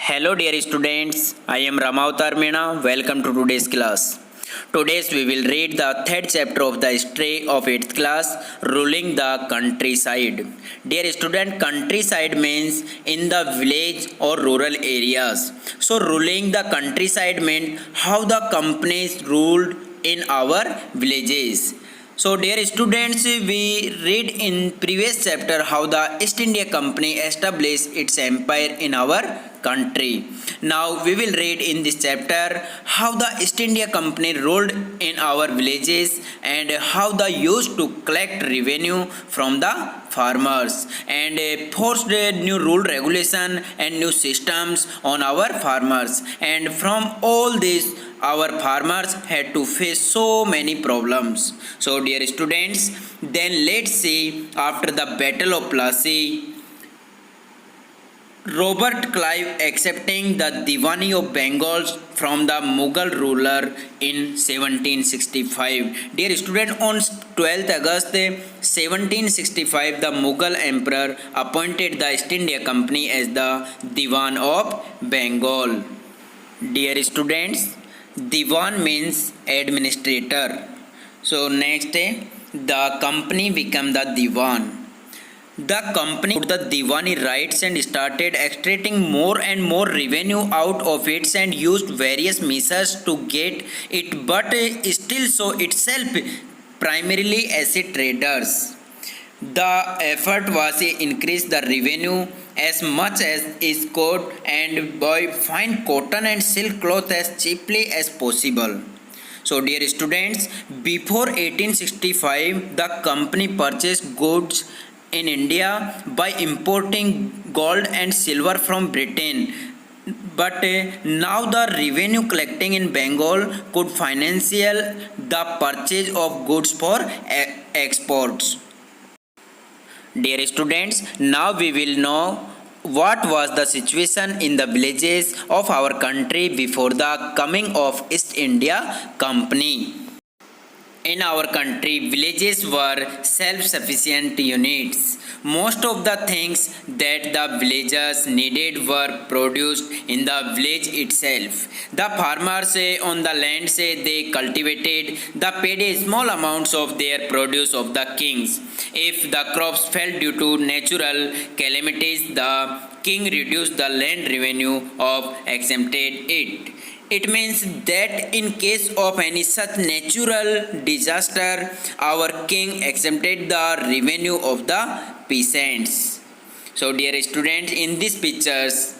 Hello dear students, I am Ramavtar Meena. Welcome to today's class. Today we will read the third chapter of the history of 8th class, Ruling the Countryside. Dear student, countryside means in the village or rural areas. So ruling the countryside meant how the companies ruled in our villages. So dear students, we read in previous chapter how the East India Company established its empire in our country. Now we will read in this chapter how the East India Company ruled in our villages and how they used to collect revenue from the farmers and forced new rule regulation and new systems on our farmers, and from all this our farmers had to face so many problems. So dear students, then let's see, after the battle of Plassey, Robert Clive accepting the Diwani of Bengal from the Mughal ruler in 1765. Dear student, on 12th August 1765, the Mughal emperor appointed the East India Company as the Diwan of Bengal. Dear students, Diwan means administrator. So next, the company became the Diwan. The company took the Diwani rights and started extracting more and more revenue out of it and used various measures to get it, but still saw itself primarily as a traders. The effort was to increase the revenue as much as is could and buy fine cotton and silk cloth as cheaply as possible. So dear students, before 1865, the company purchased goods in India by importing gold and silver from Britain. But now the revenue collecting in Bengal could finance the purchase of goods for exports. Dear students, now we will know what was the situation in the villages of our country before the coming of East India Company. In our country, villages were self-sufficient units. Most of the things that the villagers needed were produced in the village itself. The farmers on the land they cultivated, they paid a small amounts of their produce of the kings. If the crops fell due to natural calamities, the king reduced the land revenue of exempted it. It means that in case of any such natural disaster, our king exempted the revenue of the peasants. So dear students, in these pictures,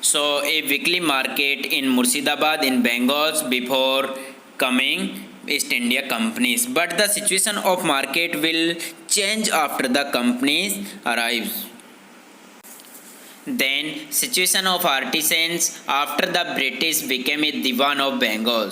so a weekly market in Murshidabad in Bengal before coming East India companies. But the situation of market will change after the companies arrives. Then situation of artisans after the British became a Diwan of Bengal.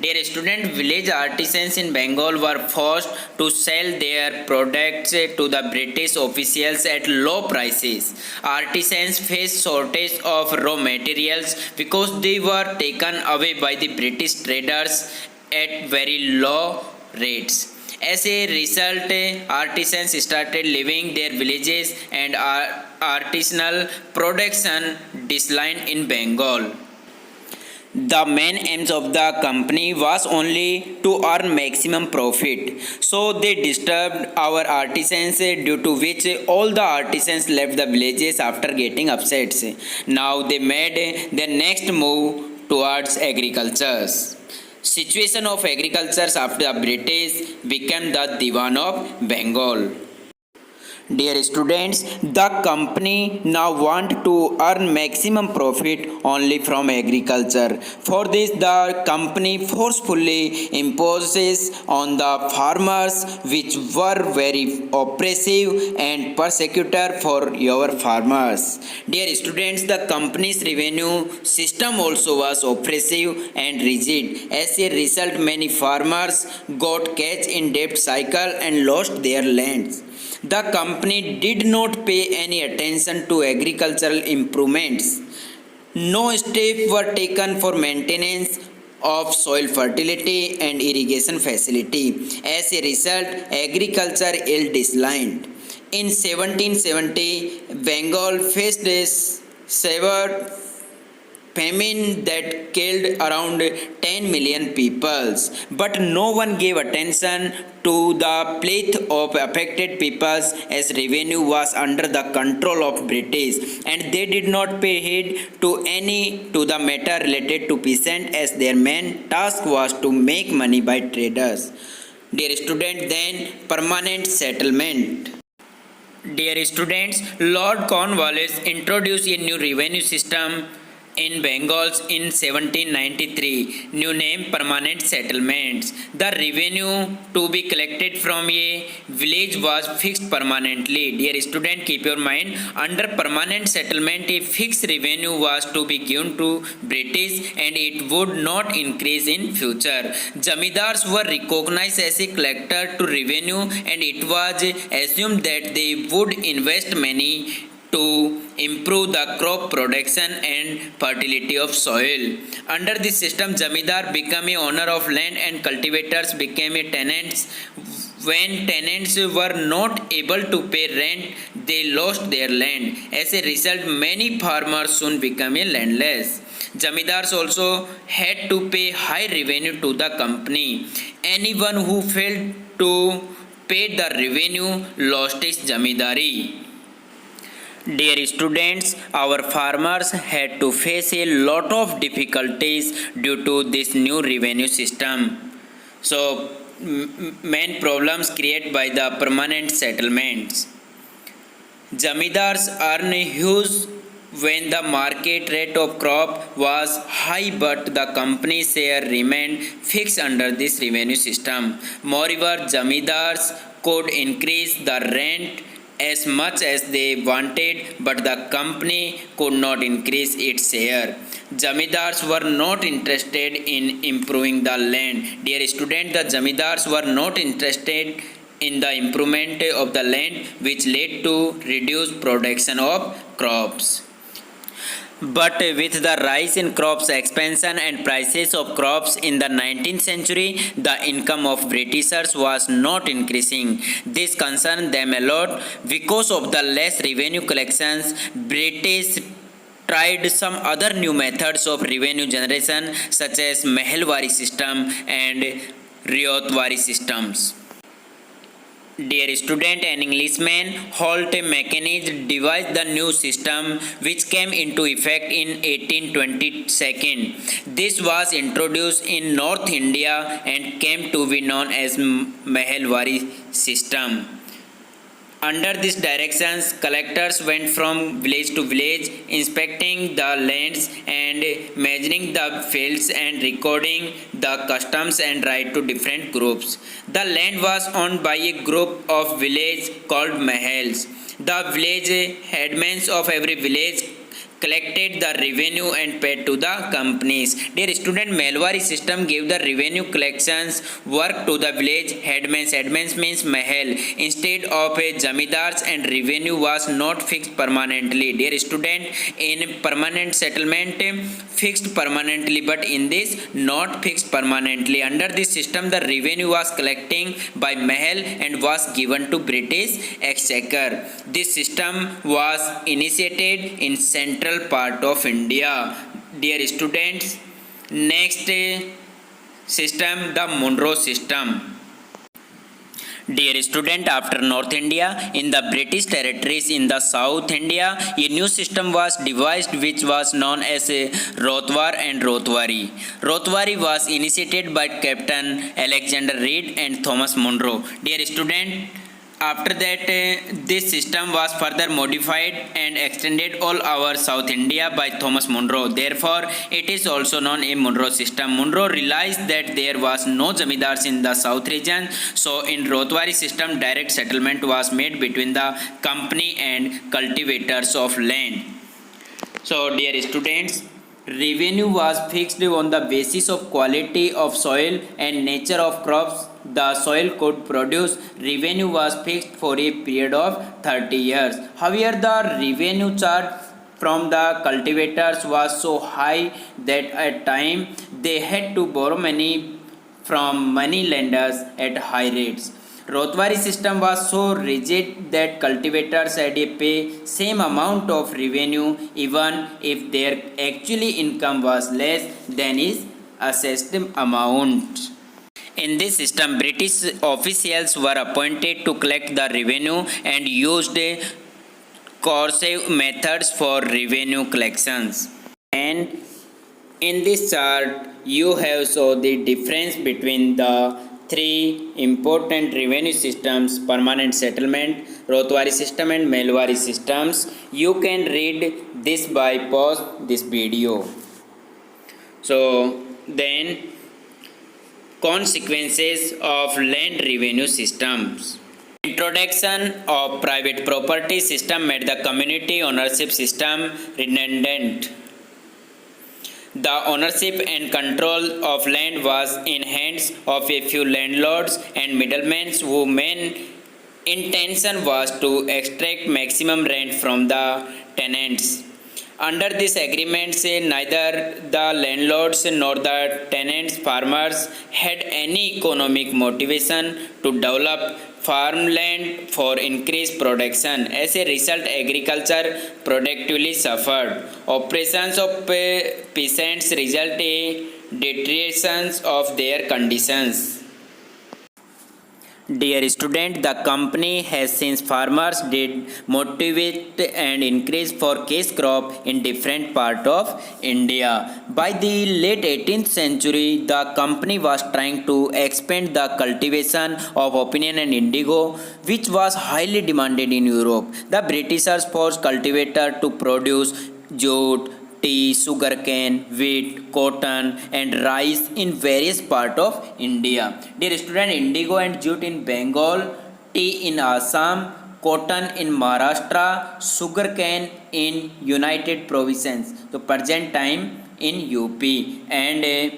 Dear student, village artisans in Bengal were forced to sell their products to the British officials at low prices. Artisans faced shortage of raw materials because they were taken away by the British traders at very low rates. As a result, artisans started leaving their villages and artisanal production declined in Bengal. The main aims of the company was only to earn maximum profit. So they disturbed our artisans, due to which all the artisans left the villages after getting upset. Now they made their next move towards agriculture. Situation of agriculture after the British became the Diwan of Bengal. Dear students, the company now want to earn maximum profit only from agriculture. For this, the company forcefully imposes on the farmers, which were very oppressive and persecutor for your farmers. Dear students, the company's revenue system also was oppressive and rigid. As a result, many farmers got caught in debt cycle and lost their lands. The company did not pay any attention to agricultural improvements. No steps were taken for maintenance of soil fertility and irrigation facility. As a result, agriculture ill declined. In 1770, Bengal faced severe famine that killed around 10 million peoples, but no one gave attention to the plight of affected peoples as revenue was under the control of British and they did not pay heed to the matter related to peasant as their main task was to make money by traders. Dear student, then permanent settlement. Dear students, Lord Cornwallis introduced a new revenue system in Bengal in 1793, new name permanent settlements. The revenue to be collected from a village was fixed permanently. Dear student, keep your mind, under permanent settlement, a fixed revenue was to be given to British and it would not increase in future. Jamidars were recognized as a collector to revenue and it was assumed that they would invest money to improve the crop production and fertility of soil. Under this system, Jamidar became a owner of land and cultivators became a tenants. When tenants were not able to pay rent, they lost their land. As a result, many farmers soon became landless. Jamidars also had to pay high revenue to the company. Anyone who failed to pay the revenue lost his jamidari. Dear students, our farmers had to face a lot of difficulties due to this new revenue system. So, main problems created by the permanent settlements. Jamidars earn huge when the market rate of crop was high but the company share remained fixed under this revenue system. Moreover, Jamidars could increase the rent as much as they wanted, but the company could not increase its share. Jamidars were not interested in improving the land. Dear student, the Jamidars were not interested in the improvement of the land, which led to reduced production of crops. But with the rise in crops expansion and prices of crops in the 19th century, the income of Britishers was not increasing. This concerned them a lot. Because of the less revenue collections, British tried some other new methods of revenue generation such as Mahalwari system and Riotwari systems. Dear student, an Englishman, Holt Mechanism devised the new system which came into effect in 1822. This was introduced in North India and came to be known as Mahalwari system. Under these directions, collectors went from village to village, inspecting the lands and measuring the fields and recording the customs and right to different groups. The land was owned by a group of villages called Mahals. The village headmen of every village collected the revenue and paid to the companies. Dear student, Mahalwari system gave the revenue collections work to the village headmen. Headmen means Mahal. Instead of a jamidars and revenue was not fixed permanently. Dear student, in permanent settlement fixed permanently, but in this not fixed permanently. Under this system, the revenue was collecting by Mahal and was given to British Exchequer. This system was initiated in central part of India. Dear students, next system, the Monroe system. Dear student, after North India, in the British territories in the South India, a new system was devised which was known as Rotwar and Rotwari. Rotwari was initiated by Captain Alexander Reed and Thomas Monroe. Dear student, after that, this system was further modified and extended all over South India by Thomas Monroe. Therefore, it is also known as Monroe system. Monroe realized that there was no zamindars in the South region, so in Rotwari system, direct settlement was made between the company and cultivators of land. So, dear students, revenue was fixed on the basis of quality of soil and nature of crops the soil could produce. Revenue was fixed for a period of 30 years. However, the revenue charge from the cultivators was so high that at times they had to borrow money from money lenders at high rates. Rotwari system was so rigid that cultivators had to pay same amount of revenue even if their actually income was less than is assessed amount. In this system, British officials were appointed to collect the revenue and used coercive methods for revenue collections. And in this chart, you have so the difference between the three important revenue systems: permanent settlement, Rotwari system, and Melwari systems. You can read this by pause this video. So then, consequences of land revenue systems. Introduction of private property system made the community ownership system redundant. The ownership and control of land was in hands of a few landlords and middlemen whose main intention was to extract maximum rent from the tenants. Under this agreement, neither the landlords nor the tenants farmers had any economic motivation to develop farmland for increased production. As a result, agriculture productively suffered. Operations of peasants result in deterioration of their conditions. Dear student, the company has since farmers did motivate and increase for cash crop in different part of India. By the late 18th century, the company was trying to expand the cultivation of opium and indigo, which was highly demanded in Europe. The Britishers forced cultivators to produce jute, tea, sugarcane, wheat, cotton, and rice in various parts of India. Dear student, indigo and jute in Bengal, tea in Assam, cotton in Maharashtra, sugarcane in United Provinces, so present time in UP, and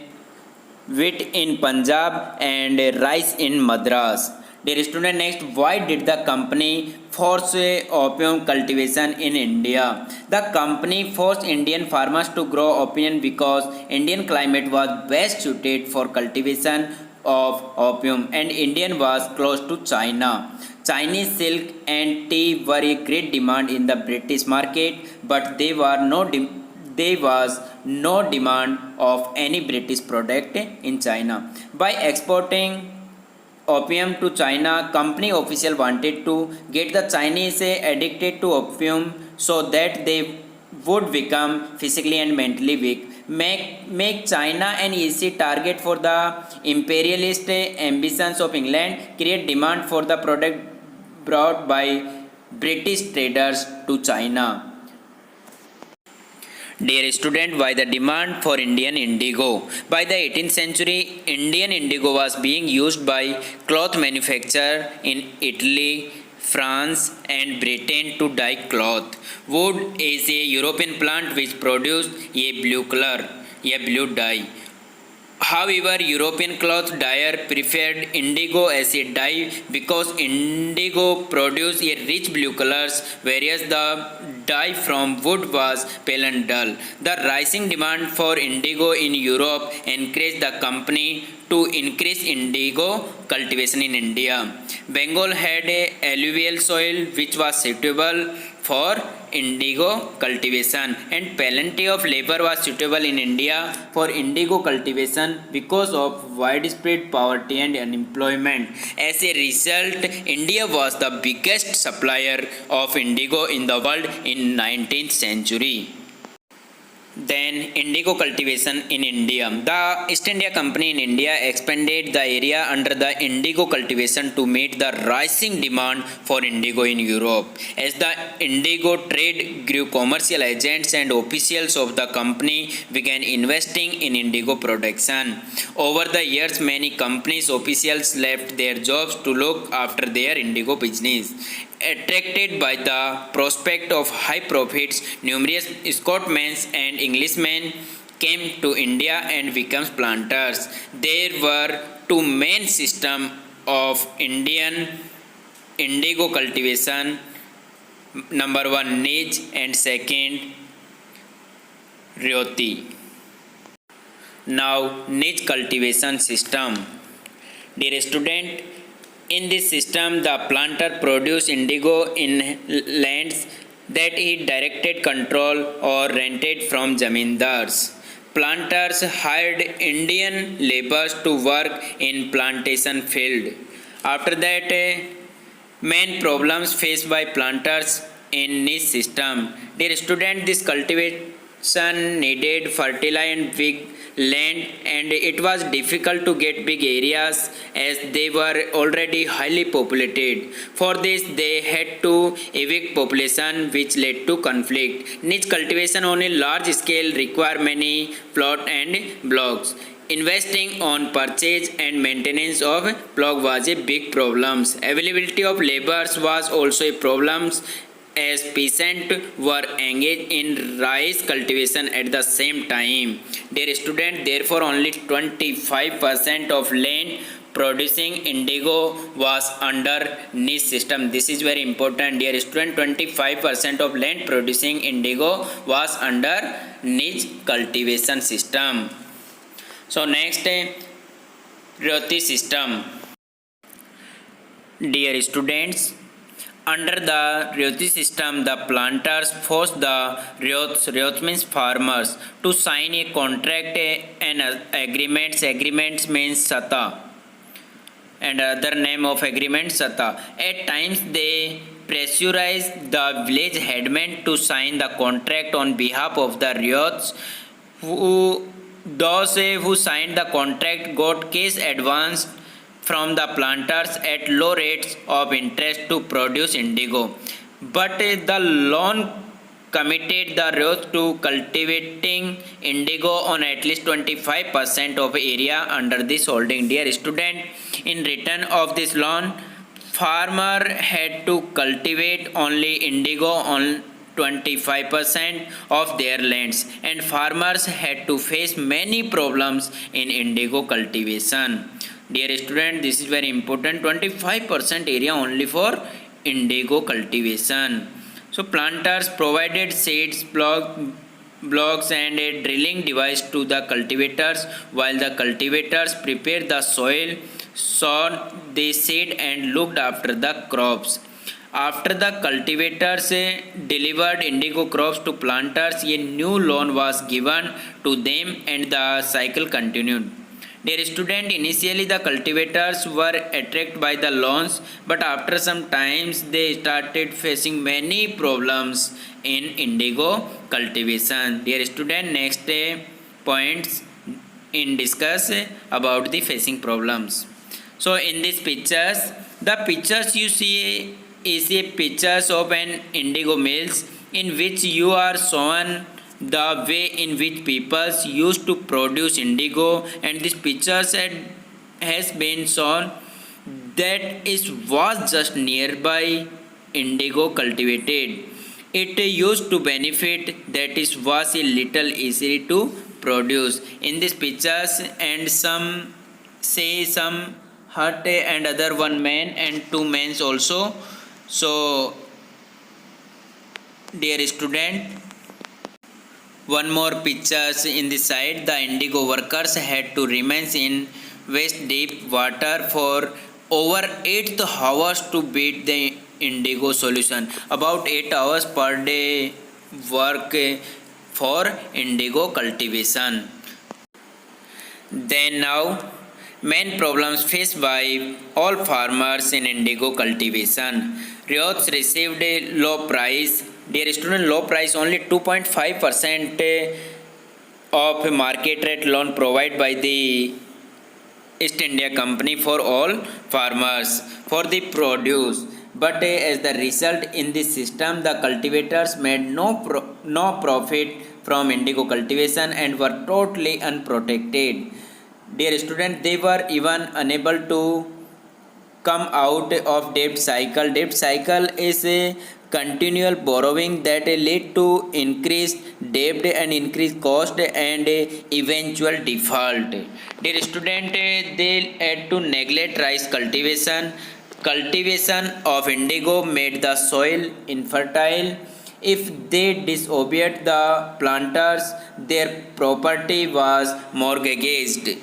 wheat in Punjab and rice in Madras. Dear student, next, why did the company force opium cultivation in India? The company forced Indian farmers to grow opium because Indian climate was best suited for cultivation of opium and India was close to China. Chinese silk and tea were a great demand in the British market, but there was no demand of any British product in China. By exporting opium to China, company official wanted to get the Chinese addicted to opium so that they would become physically and mentally weak. Make China an easy target for the imperialist ambitions of England, create demand for the product brought by British traders to China. Dear student, why the demand for Indian indigo? By the 18th century, Indian indigo was being used by cloth manufacturers in Italy, France, and Britain to dye cloth. Wood is a European plant which produces a blue color, a blue dye. However, European cloth dyer preferred indigo as a dye because indigo produced a rich blue colors, whereas the dye from wood was pale and dull. The rising demand for indigo in Europe encouraged the company to increase indigo cultivation in India. Bengal had a alluvial soil which was suitable for indigo cultivation and plenty of labor was suitable in India for indigo cultivation because of widespread poverty and unemployment. As a result, India was the biggest supplier of indigo in the world in 19th century. Then indigo cultivation in India. The East India Company in India expanded the area under the indigo cultivation to meet the rising demand for indigo in Europe. As the indigo trade grew, commercial agents and officials of the company began investing in indigo production. Over the years, many companies officials left their jobs to look after their indigo business. Attracted by the prospect of high profits, numerous Scotchmen and Englishmen came to India and became planters. There were two main systems of Indian indigo cultivation. Number one, Nij, and second, Roti. Now, Nij cultivation system. Dear student, In this system, the planter produced indigo in lands that he directed control or rented from zamindars. Planters hired Indian laborers to work in plantation field. After that, main problems faced by planters in niche system. Dear student, this cultivation needed fertile and big land, and it was difficult to get big areas as they were already highly populated. For this, they had to evict population, which led to conflict. Niche cultivation on a large scale require many plot and blocks. Investing on purchase and maintenance of plot was a big problem. Availability of laborers was also a problem as peasants were engaged in rice cultivation at the same time. Dear student, therefore only 25% of land producing indigo was under niche system. This is very important. Dear student, 25% of land producing indigo was under niche cultivation system. So next, Roti system. Dear students, under the Roti system, the planters forced the Ryots means farmers, to sign a contract and agreements. Agreements means Sata, and other name of agreement Sata. At times, they pressurized the village headmen to sign the contract on behalf of the Ryots, who those who signed the contract got cash advanced from the planters at low rates of interest to produce indigo. But the loan committed the Ryots to cultivating indigo on at least 25% of area under this holding. Dear student, in return of this loan, farmer had to cultivate only indigo on 25% of their lands, and farmers had to face many problems in indigo cultivation. Dear student, this is very important. 25% area only for indigo cultivation. So planters provided seeds, blocks and a drilling device to the cultivators, while the cultivators prepared the soil, sowed the seed and looked after the crops. After the cultivators delivered indigo crops to planters, a new loan was given to them and the cycle continued. Dear student, initially the cultivators were attracted by the loans, but after some times they started facing many problems in indigo cultivation. Dear student, next points in discuss about the facing problems. So in these pictures, the pictures you see is a pictures of an indigo mills in which you are shown the way in which people used to produce indigo, and this pictures has been shown that is was just nearby indigo cultivated. It used to benefit that is was a little easy to produce. In these pictures and some say some hut and other one man and two men also. So dear student, one more pictures in the side. The indigo workers had to remain in waist deep water for over 8 hours to beat the indigo solution. About 8 hours per day work for indigo cultivation. Then now, main problems faced by all farmers in indigo cultivation. Ryots received a low price. Dear student, low price only 2.5% of market rate loan provided by the East India Company for all farmers for the produce. But as the result in this system, the cultivators made no profit from indigo cultivation and were totally unprotected. Dear student, they were even unable to come out of debt cycle. Debt cycle is a continual borrowing that lead to increased debt and increased cost and eventual default. Dear student, they had to neglect rice cultivation. Cultivation of indigo made the soil infertile. If they disobeyed the planters, their property was mortgaged.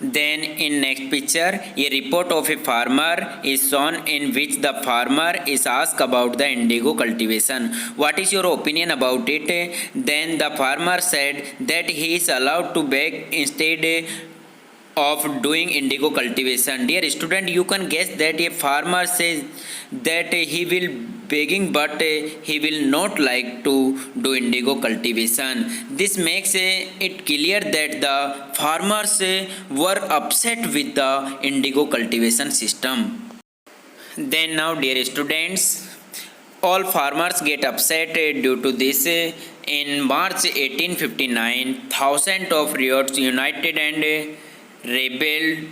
Then in next picture, a report of a farmer is shown in which the farmer is asked about the indigo cultivation. What is your opinion about it? Then the farmer said that he is allowed to beg instead of doing indigo cultivation. Dear student, you can guess that a farmer says that he will begging but he will not like to do indigo cultivation. This makes it clear that the farmers were upset with the indigo cultivation system. Then now, dear students, all farmers get upset due to this. In March 1859, thousands of riots united and rebelled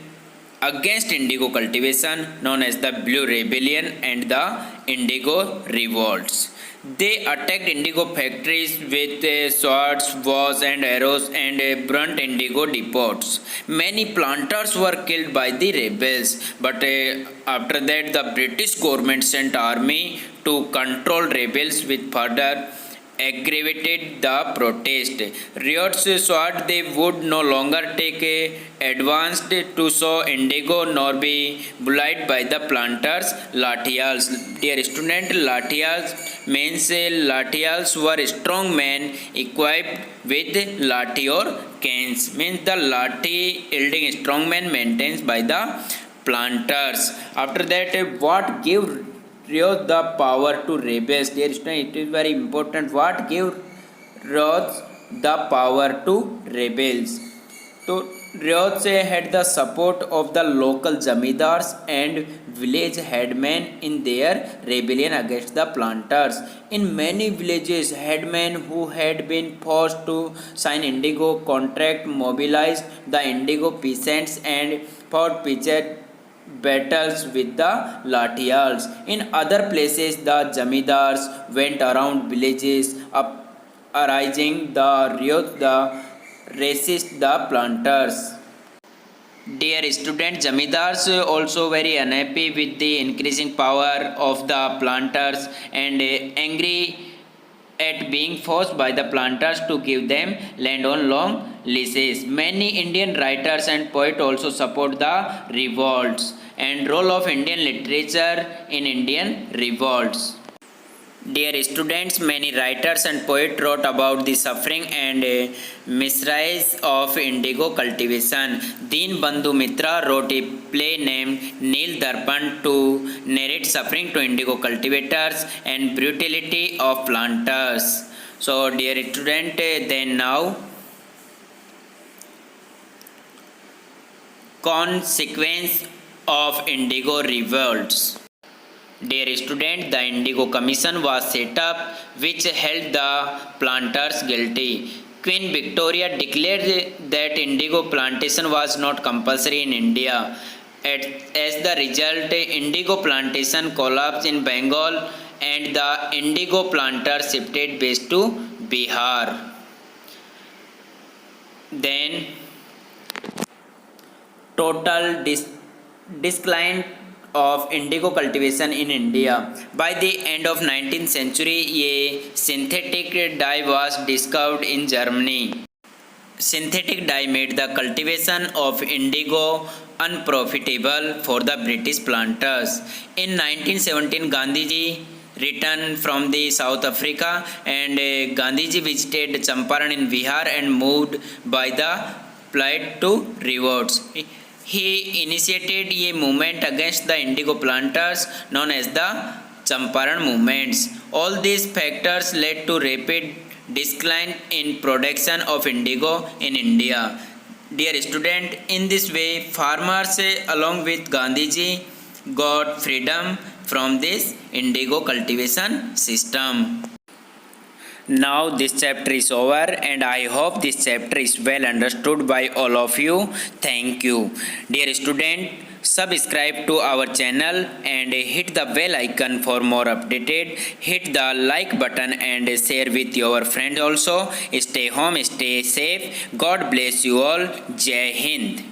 against indigo cultivation, known as the Blue Rebellion and the Indigo Revolts. They attacked indigo factories with swords, bows and arrows and burnt indigo depots. Many planters were killed by the rebels, but after that the British government sent army to control rebels with further aggravated the protest. Riots swore they would no longer take advanced to sow indigo nor be bullied by the planters' lathials. Dear student, lathials means lathials were strong men equipped with lathi or canes. Means the lathi yielding strong men maintained by the planters. After that, what gave Riots the power to rebels? Dear student, it is very important. What gave Riots the power to rebels? So Riots had the support of the local zamindars and village headmen in their rebellion against the planters. In many villages, headmen who had been forced to sign indigo contract mobilized the indigo peasants and fought pitched battles with the lathials. In other places, the zamindars went around villages uprising the riots, the resist the planters. Dear student, zamindars also very unhappy with the increasing power of the planters and angry at being forced by the planters to give them land on long leases. Many Indian writers and poets also support the revolts and role of Indian literature in Indian revolts. Dear students, many writers and poets wrote about the suffering and miseries of indigo cultivation. Deen Bandhu Mitra wrote a play named Neel Darpan to narrate suffering to indigo cultivators and brutality of planters. So, dear student, then now consequence of indigo revolts. Dear student, the Indigo Commission was set up which held the planters guilty. Queen Victoria declared that indigo plantation was not compulsory in India. As the result, indigo plantation collapsed in Bengal and the indigo planters shifted base to Bihar. Then total decline of indigo cultivation in India. By the end of 19th century, a synthetic dye was discovered in Germany. Synthetic dye made the cultivation of indigo unprofitable for the British planters. In 1917, Gandhiji returned from the South Africa and Gandhiji visited Champaran in Bihar and moved by the plight to revolts. He initiated a movement against the indigo planters known as the Champaran movements. All these factors led to rapid decline in production of indigo in India. Dear student, in this way, farmers along with Gandhiji got freedom from this indigo cultivation system. Now this chapter is over and I hope this chapter is well understood by all of you. Thank you. Dear student, subscribe to our channel and hit the bell icon for more updated. Hit the like button and share with your friends also. Stay home, stay safe. God bless you all. Jai Hind.